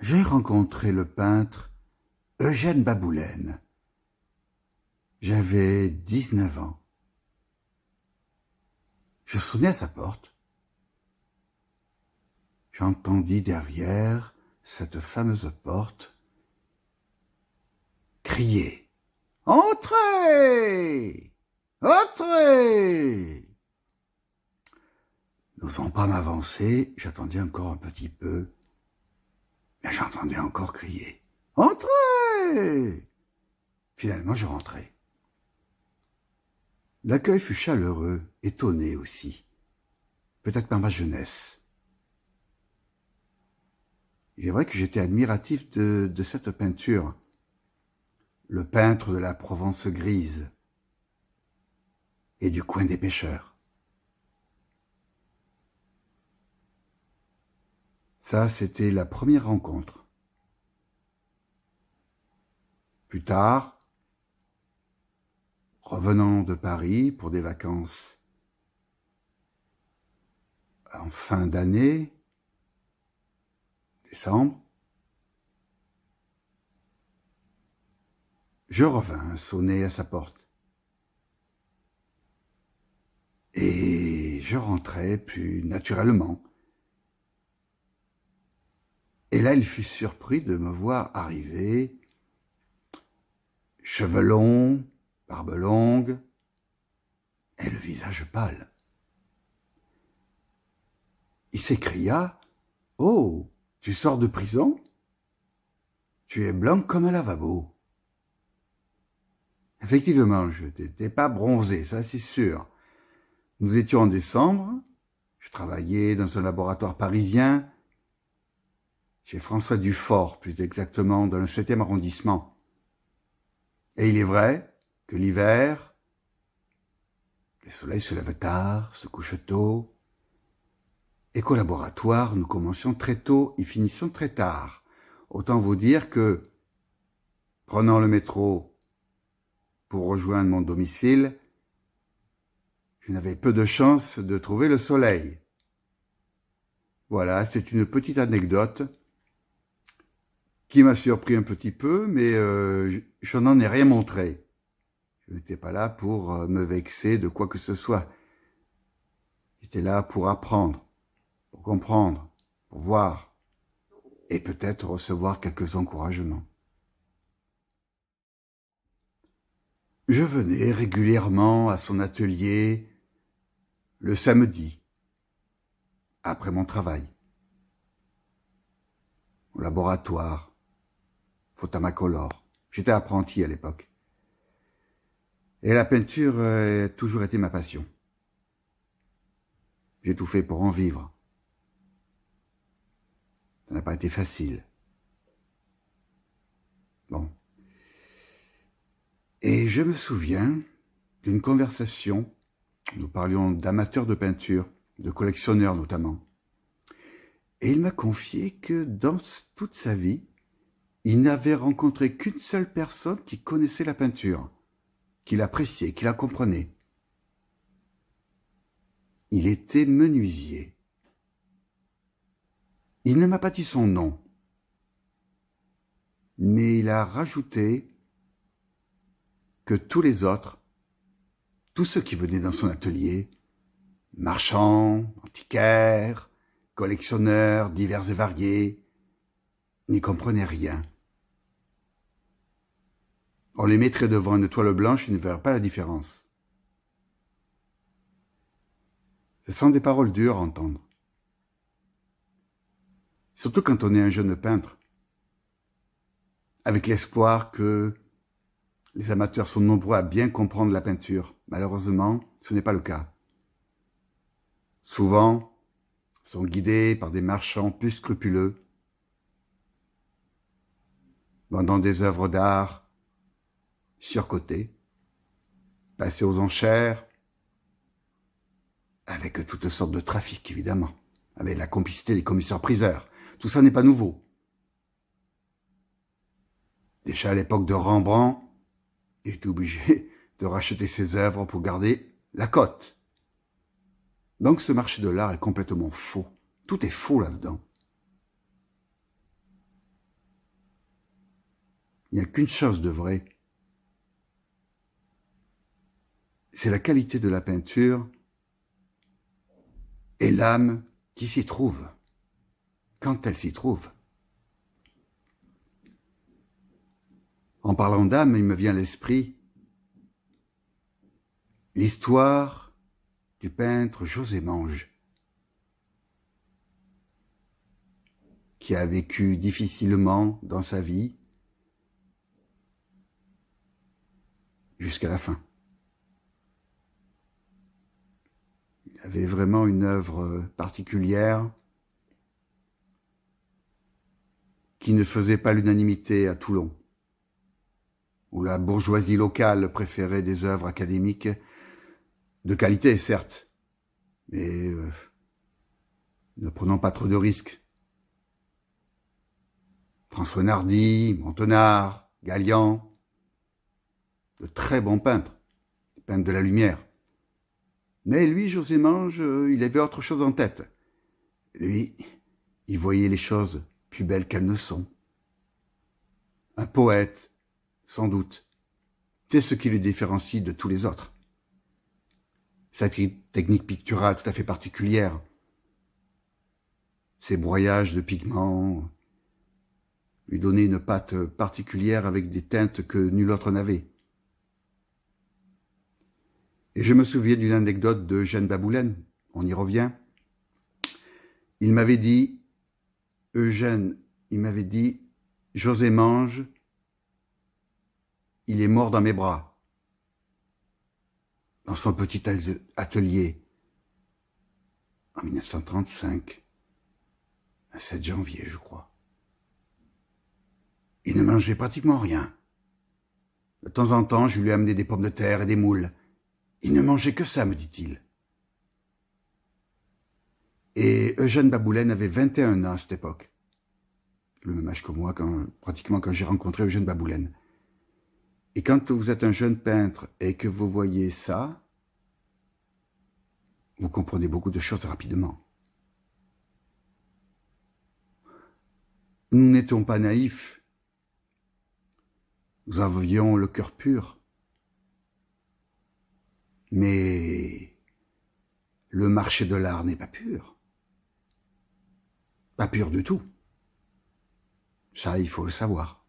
j'ai rencontré le peintre Eugène Baboulène. J'avais 19 ans. Je sonnais à sa porte. J'entendis derrière cette fameuse porte crier « Entrez! Entrez !» N'osant pas m'avancer, j'attendais encore un petit peu, mais j'entendais encore crier « Entrez !» Finalement, je rentrai. L'accueil fut chaleureux, étonné aussi, peut-être par ma jeunesse. Il est vrai que j'étais admiratif de cette peinture, le peintre de la Provence grise et du coin des pêcheurs. Ça, c'était la première rencontre. Plus tard, revenant de Paris pour des vacances en fin d'année, décembre, je revins sonner à sa porte. Et je rentrai plus naturellement. Et là, il fut surpris de me voir arriver, cheveux longs, barbe longue, et le visage pâle. Il s'écria « Oh, tu sors de prison? Tu es blanc comme un lavabo. » Effectivement, je n'étais pas bronzé, ça c'est sûr. Nous étions en décembre, je travaillais dans un laboratoire parisien, chez François Dufort, plus exactement, dans le 7e arrondissement. Et il est vrai que l'hiver, le soleil se lève tard, se couche tôt, et qu'au laboratoire, nous commencions très tôt et finissions très tard. Autant vous dire que, prenant le métro pour rejoindre mon domicile, je n'avais peu de chance de trouver le soleil. Voilà, c'est une petite anecdote qui m'a surpris un petit peu, mais je n'en ai rien montré. Je n'étais pas là pour me vexer de quoi que ce soit. J'étais là pour apprendre, pour comprendre, pour voir, et peut-être recevoir quelques encouragements. Je venais régulièrement à son atelier le samedi, après mon travail, au laboratoire, Photomacolor. J'étais apprenti à l'époque. Et la peinture a toujours été ma passion. J'ai tout fait pour en vivre. Ça n'a pas été facile. Bon. Et je me souviens d'une conversation, nous parlions d'amateurs de peinture, de collectionneurs notamment. Et il m'a confié que dans toute sa vie, il n'avait rencontré qu'une seule personne qui connaissait la peinture, qui l'appréciait, qui la comprenait. Il était menuisier. Il ne m'a pas dit son nom, mais il a rajouté que tous les autres, tous ceux qui venaient dans son atelier, marchands, antiquaires, collectionneurs divers et variés, n'y comprenaient rien. On les mettrait devant une toile blanche, ils ne verraient pas la différence. Ce sont des paroles dures à entendre. Surtout quand on est un jeune peintre, avec l'espoir que les amateurs sont nombreux à bien comprendre la peinture. Malheureusement, ce n'est pas le cas. Souvent, ils sont guidés par des marchands plus scrupuleux, vendant des œuvres d'art surcotées, passées aux enchères, avec toutes sortes de trafics, évidemment, avec la complicité des commissaires-priseurs. Tout ça n'est pas nouveau. Déjà à l'époque de Rembrandt, il était obligé de racheter ses œuvres pour garder la cote. Donc ce marché de l'art est complètement faux. Tout est faux là-dedans. Il n'y a qu'une chose de vrai. C'est la qualité de la peinture et l'âme qui s'y trouve, quand elle s'y trouve. En parlant d'âme, il me vient à l'esprit l'histoire du peintre José Mange, qui a vécu difficilement dans sa vie jusqu'à la fin. Il avait vraiment une œuvre particulière qui ne faisait pas l'unanimité à Toulon, où la bourgeoisie locale préférait des œuvres académiques de qualité, certes, mais ne prenons pas trop de risques. François Nardi, Montenard, Gallian, de très bons peintres, peintres de la lumière. Mais lui, José Mange, il avait autre chose en tête. Lui, il voyait les choses plus belles qu'elles ne sont. Un poète, sans doute. C'est ce qui le différencie de tous les autres. Sa technique picturale tout à fait particulière. Ses broyages de pigments lui donnaient une patte particulière avec des teintes que nul autre n'avait. Et je me souviens d'une anecdote de Eugène Baboulène, on y revient. Il m'avait dit, Eugène, José Mange, il est mort dans mes bras, dans son petit atelier, en 1935, un 7 janvier, je crois. Il ne mangeait pratiquement rien. De temps en temps, je lui amenais des pommes de terre et des moules. Il ne mangeait que ça, me dit-il. Et Eugène Baboulène avait 21 ans à cette époque. Le même âge que moi, pratiquement quand j'ai rencontré Eugène Baboulène. Et quand vous êtes un jeune peintre et que vous voyez ça, vous comprenez beaucoup de choses rapidement. Nous n'étions pas naïfs. Nous avions le cœur pur. Mais le marché de l'art n'est pas pur. Pas pur du tout. Ça, il faut le savoir.